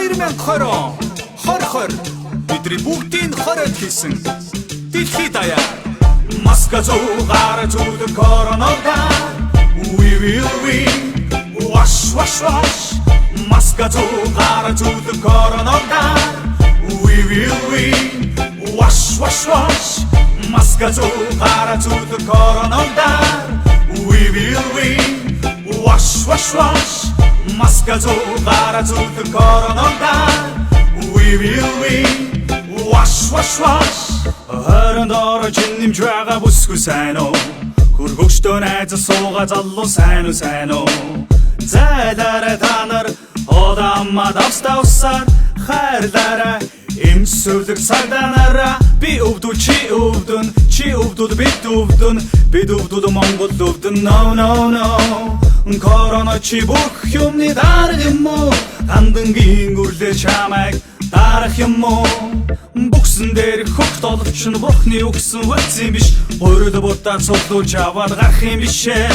2020 бидний бүгдийн хороод хийсэн дэлхийд даяар маска зугаар зүудэг коронавирус we will win wash wash wash маска зугаар зүудэг коронавирус we will win wash wash wash маска зугаар зүудэг коронавирус we will win wash wash wash маска зугаар зүудэг коронавирус we will win wash wash wash харин дор чинэмж байгаа бүсгүй сайн уу хөргөчтөө найз сууга залуу сайн уу зайлаарай та нар одамма давстаусаар хайрлаарай эмсүүлэг сагданараа би өвдөө чи өвдөө бид өвдөө Монгол өвдөн no корона чи бүх юмны дарга юм уу хандангийн үрлээ чамайг дарах юм уу бүксэн дээр хогт оловч нь бурхны өгсөн вакцин биш өөрөдөө будаа цуглуулж аваад гарах юм бишээ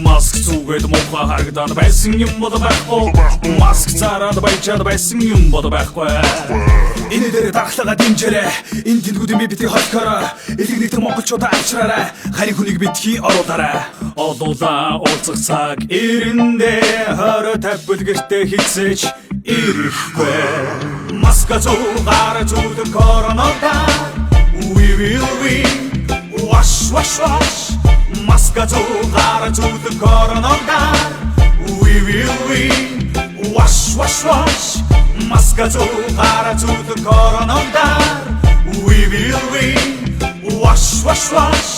маск зүгээд мохоо харагдаад байсан юм бол байхгүй маск зараад баяжаад байсан юм бол байхгүй энэ дээр дархлага дэмжээрэй энэ тэлгүүдийн битгий холкороо элэг нэгт монголчуудаа авчраарай харин хүнийг битгий оруулаарай олуулаа уулзах цаг ирэндээ 20-50 бүлгэртээ хилцээч ирэхгүй маска зугаар зүудэг коронавирус we will win wash wash wash маска зугаар зүудэг коронавирус we will win wash wash wash маска зугаар зүудэг коронавирус we will win wash wash wash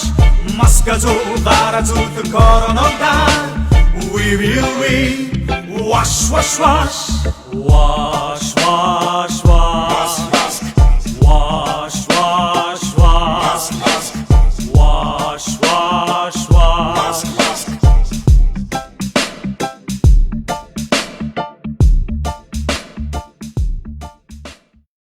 маска зугаар зүудэг коронавирус we will win wash wash wash wash